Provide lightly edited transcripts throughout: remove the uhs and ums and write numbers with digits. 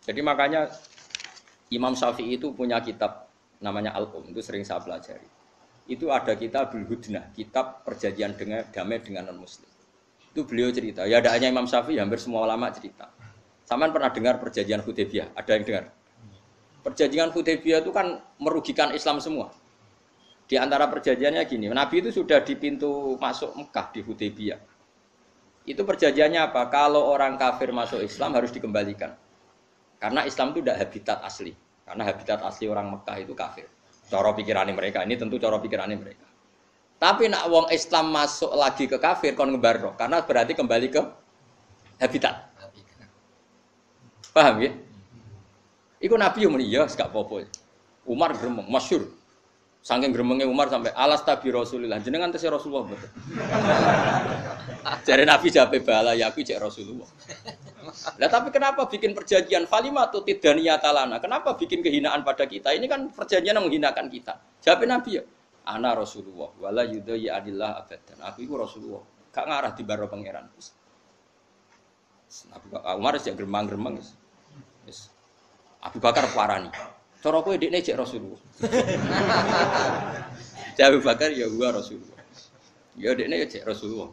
Jadi makanya Imam Syafi'i itu punya kitab namanya Al-Um, itu sering saya pelajari. Itu ada kitab Hudnah, kitab perjanjian dengan damai dengan non-muslim. Itu beliau cerita, ya ada hanya Imam Syafi'i, hampir semua ulama cerita. Saman pernah dengar perjanjian Hudaybiyah? Ada yang dengar? Perjanjian Hudaybiyah itu kan merugikan Islam semua. Di antara perjanjiannya gini, Nabi itu sudah di pintu masuk Mekah di Hudaybiyah. Itu perjanjiannya apa? Kalau orang kafir masuk Islam harus dikembalikan. Karena Islam itu tidak habitat asli. Karena habitat asli orang Mekah itu kafir. Cara pikirannya mereka, ini tentu cara pikirannya mereka. Tapi nak wong Islam masuk lagi ke kafir kon ngebarno, karena berarti kembali ke habitat. Paham ya? Iku Nabi yang muni ya, gak apa-apa. Umar gremeng, masyhur. Saking gremenge Umar sampai alas tabi Rasulullah. Jenengan tesih Rasulullah betul. Jare Nabi jape bala ya aku cek Rasulullah. Lah tapi kenapa bikin perjanjian falimatu tidaniyata Kenapa bikin kehinaan pada kita? Ini kan perjanjian yang menghinakan kita. Jawab Nabi ya, ana Rasulullah wala yudai adillah abadan. Aku itu Rasulullah. Gak ngarah di baro pangeran. Nabi Umar sing gremang-gremeng wis. Abu Bakar parani. Cara kowe dekne cek Rasulullah. Abu Bakar ya gua Rasulullah. Ya dekne ya cek Rasulullah.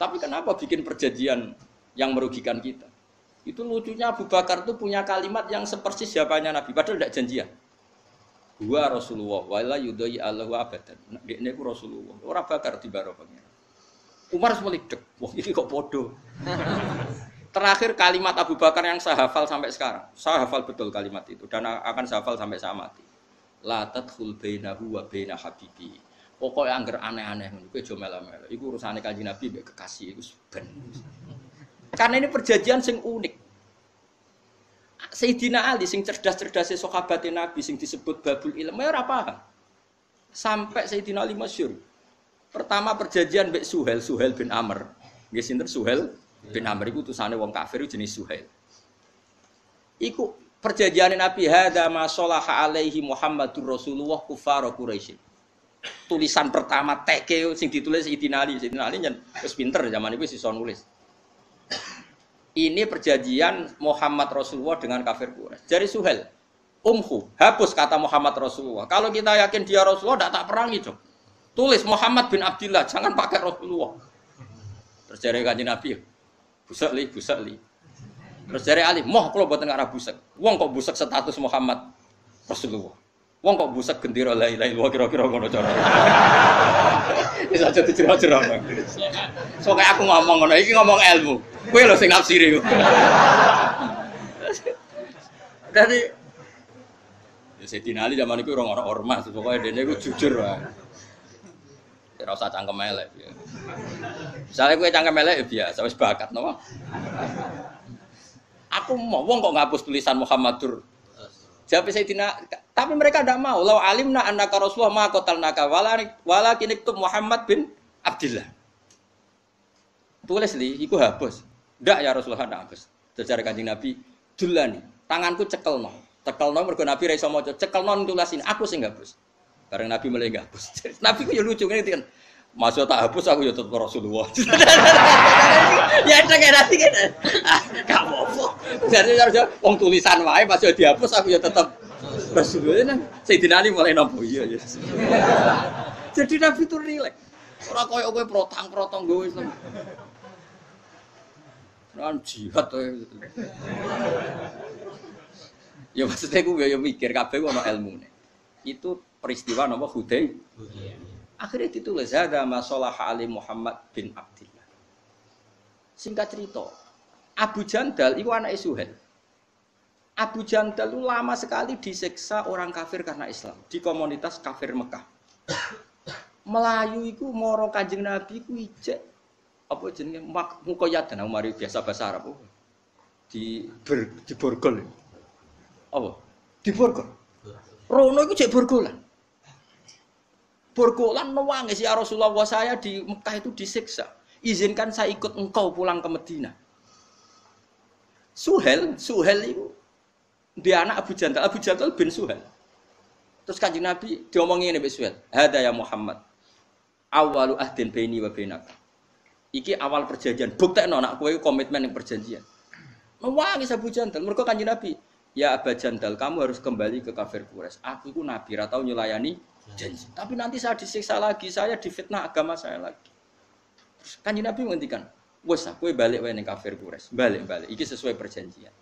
Tapi kenapa bikin perjanjian yang merugikan kita? Itu lucunya Abu Bakar tuh punya kalimat yang sepersis jawabannya Nabi, padahal tidak janjian. Gua Rasulullah, wala yudai Allahu abadan. Dekne ku Rasulullah. Ora bakar di baro pangeran. Umar semelidik. Wah, ini kok bodoh. Terakhir kalimat Abu Bakar yang saya hafal sampai sekarang. Saya hafal betul kalimat itu dan akan saya hafal sampai saya mati. La tadkhul bainahu wa baina habibi. Pokoknya angger aneh-aneh ngono kowe aja melo-melo. Iku urusane Kanjeng Nabi mbek kekasih iku ben. Karena ini perjanjian sing unik. Sayyidina Ali sing cerdas-cerdase sahabate Nabi sing disebut babul ilm ora paham. Sampai Sayyidina Ali masyhur. Pertama perjanjian mbek Suhail bin Amr. Nggih sinten Suhail bin Amr iku utusane wong kafir jenis Suhail. Iku perjanjian Nabi hadza ma shalaha alaihi Muhammadur Rasulullah kufar Quraisy. Tulisan pertama teke sing ditulis Sayyidina Ali nyen wis pinter zaman iku wis iso nulis. Ini perjanjian Muhammad Rasulullah dengan kafir Quraisy. Dari Suhail, hapus kata Muhammad Rasulullah. Kalau kita yakin dia Rasulullah, tidak tak perangi dong. Tulis Muhammad bin Abdullah, jangan pakai Rasulullah. Terus dari Kanjeng Nabi, busak li. Terus dari Ali, moh kalau buatan arah busak. Wong kok busak status Muhammad Rasulullah. Wong kok busak gendera la ilaha illallah kira-kira ngono cara. Wis aja dicerah-cerah. So kayak aku ngomong ngono, iki ngomong ilmu. Kowe lho sing nafsiri. Dari ya Sayyidina Ali zaman iku ora ono ormas, pokoke dene iku jujur wae. Ora usah cangkem elek. Misale kowe cangkem elek ya biasa wis bakat napa. Aku mau wong kok ngapus tulisan Muhammadur. Jawab Sayyidina, tapi mereka tidak mau. Lau alimna annaka Rasulullah ma qatalnaka walakin iktub Muhammad bin Abdullah. Tulis li, iku hapus. Ndak ya Rasulullah ndak hapus. Sejarah Kanjeng Nabi, dulani, tanganku cekelno. Cekelno mergo Nabi ra iso maca, cekelno tulis ini, aku sing hapus. Bareng Nabi mulai hapus. Nabi ku ya lucu ngene kan. Masuk tak hapus aku ya tetep Rasulullah. Ya tak nanti kan. Gak apa-apa. Jadi harusnya wong tulisan wae pas yo dihapus aku ya tetep Rasulullah. Sayyidina Ali mulai nampa iya ya. Jadi Nabi itu rileks. Ora koyo kowe protang-protong nggo Islam. Kan jihad to. Ya maksudnya gue ya mikir kabeh ono ilmune. Itu peristiwa napa Hudaybiyah. Akhirnya ditulis ada masalah Ali Muhammad bin Abdullah. Singkat cerita, Abu Jandal itu anak Suhail. Abu Jandal itu lama sekali disiksa orang kafir karena Islam di komunitas kafir Mekah. Melayu itu moro Kanjeng Nabi ku ijek apa jenenge mukoyat dan mari biasa bahasa Arab. Di borgol. Apa? Di borgol. Rono iku jek borgolan. Borgolan nangis ya Rasulullah saya di Mekah itu disiksa. Izinkan saya ikut engkau pulang ke Madinah. Suhail itu dia anak Abu Jandal bin Suhail. Terus Kanjeng Nabi diomongin Nabi Suhail, "Hada ya Muhammad. Awalu ahdin baini wa bainaka." Iki awal perjanjian. Buktekno nak kowe komitmen yang perjanjian. Nangis Abu Jandal mergo Kanjeng Nabi, Ya Aba Jandal, kamu harus kembali ke kafir Quraisy. Aku itu nabi, ra tau nyulayani janji. Tapi nanti saya disiksa lagi, saya difitnah agama saya lagi. Terus Kanjeng Nabi ngendikan, "Wes aku balik wae ning kafir Quraisy. Balik. Iki sesuai perjanjian.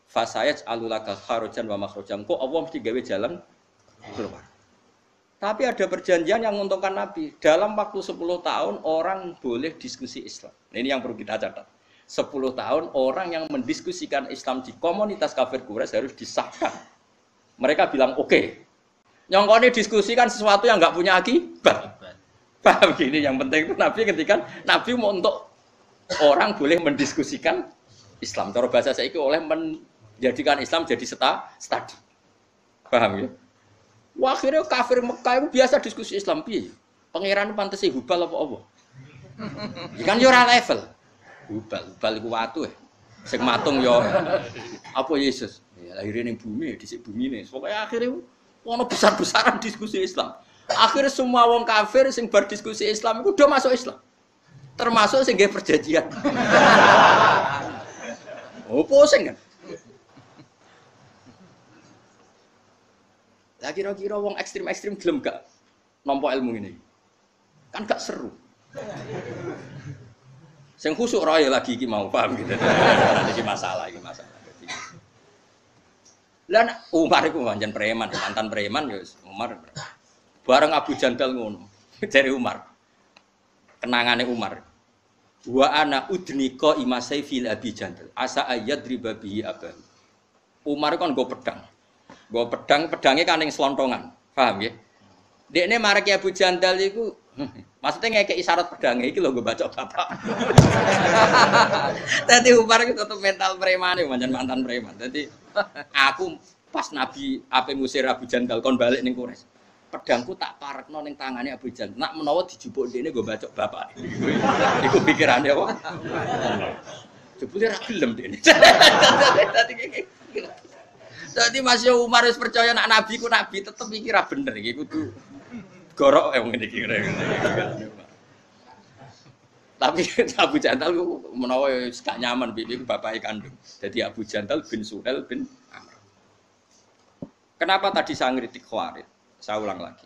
Fasayat alulaka kharajan wa makhrajan. Kok Allah mesti gawe jalan keluar. Tapi ada perjanjian yang menguntungkan Nabi. Dalam waktu 10 tahun orang boleh diskusi Islam. Nah, ini yang perlu kita catat. 10 tahun orang yang mendiskusikan Islam di komunitas kafir Quraisy harus disahkan. Mereka bilang oke. Nyongkone diskusikan sesuatu yang enggak punya akibat. Paham gini, yang penting itu Nabi ketika Nabi mau untuk orang boleh mendiskusikan Islam. Cara bahasa saya itu oleh menjadikan Islam jadi studi. Paham ya? Wah, akhirnya kafir Mekah itu biasa diskusi Islam piye? Pangeran pantes Hubal apa Allah? Kan yo ora level. Hubal iku watu ya. Sing matung yo apa Yesus? Ya lahirnya ning bumi, dhisik bumine. Pokoke akhirnya ono besar-besaran diskusi Islam. Akhirnya semua wong kafir sing bar diskusi Islam itu udah masuk Islam. Termasuk sing nggih perjanjian. Oh, pusing kan? Lah kira-kira wong ekstrim-ekstrim gelem gak nampa ilmu ini? Kan gak seru. Sing khusuk ra ya lagi iki mau paham gitu. Iki masalah. Lah Umar iku pancen preman, mantan preman ya Umar. Bareng Abu Jandal ngono. Dari Umar. Kenangane Umar. Wa ana udnika imasai fil Abi Jandal. Asa ayat riba bihi abah. Umar kan nggo pedang. Nggo pedangnya kan ning selontongan. Paham ya? Dekne marek Abu Jandal iku maksudnya ngekek isyarat pedangnya iki lho nggo bacok bapak. Dadi Umar iku tetep mental preman mantan preman. Dadi aku pas Nabi ape ngusir Abu Jandal kon balik ning Quraisy. Pedangku tak parekno ning tangane Abu Jandal. Nak menawa dijupuk dekne nggo bacok bapak. Iku pikirane apa? Jebule ra gelem dekne. Dadi Mas Umar wis percaya nek Nabi ku Nabi tetep iki ra bener iki kudu gorok ngene iki. Tapi Abu Jandal ku menawa wis gak nyaman piye bapake kandung. Dadi Abu Jandal bin Suhail bin Amr. Kenapa tadi saya ngritik Khawarij? Saya ulang lagi.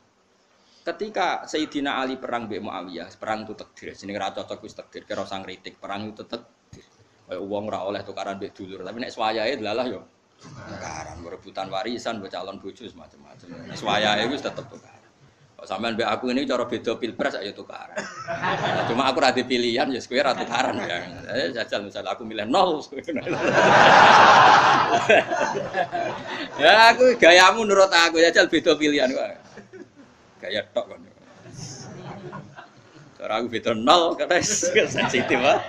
Ketika Sayyidina Ali perang mbek Muawiyah, perang itu takdir. Jenenge ra cocok wis takdir, kira usah ngritik, perang itu takdir. Kaya wong ora oleh tukaran mbek dulur, tapi nek swayahe delalah yo tukaran, rebutan warisan, mbok calon bojo macam-macam. Nek swayahe wis tetep tukaran. Kok sampean mbek aku ini cara beda pilpres ayo tukaran. Cuma aku ra pilihan ya kowe ra tukaran ya. Jajal misal aku milih 0. Ya aku gayamu menurut aku jajal beda pilihan kok. Gaya tok kon. Cara aku beda 0 karena sensitif ah.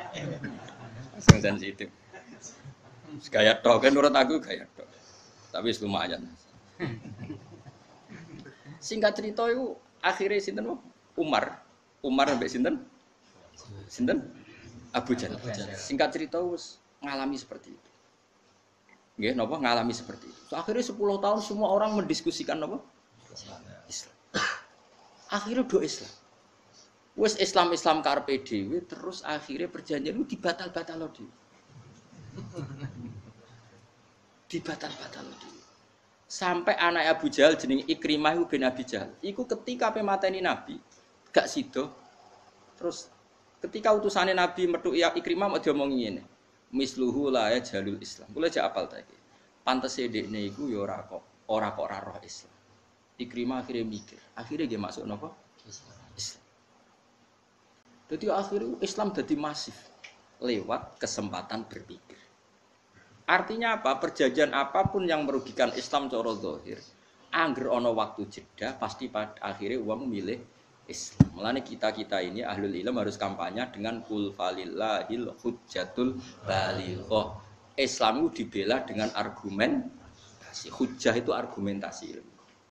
Sensitif. Gaya tok kan menurut aku gaya tok. Tapi lumayan. Singkat cerita itu akhirnya sinten Umar mbek sinten Abu Jahal. Singkat cerita wis ngalami seperti itu. Nggih, napa ngalami seperti itu. So, akhirnya 10 tahun semua orang mendiskusikan napa? Islam. Akhirnya do Islam. Wis Islam karepe dhewe terus akhirnya perjanjian itu dibatal-batal dhewe. Dibatal-batal dhewe. Sampai anak Abu Jahal jenenge Ikrimah bin Abi Jahal. Iku ketika pemateni Nabi gak sido. Terus ketika utusane Nabi metu Ikrimah mau diomongi ngene. Misluhu la ya jalul Islam. Kula aja apal ta iki. Pantese dekne iku ya ora kok roh Islam. Ikrimah akhirnya mikir. Akhirnya dia masuk napa? Islam. Jadi akhirnya Islam jadi masif lewat kesempatan berpikir. Artinya apa? Perjanjian apapun yang merugikan Islam cara zahir, angger ana waktu jeda pasti pada akhirnya uang memilih Islam. Mulane kita ini ahlul ilm harus kampanye dengan kul falillahil hujjatul balighah. Islam itu dibela dengan argumentasi. Hujjah itu argumentasi ilmu.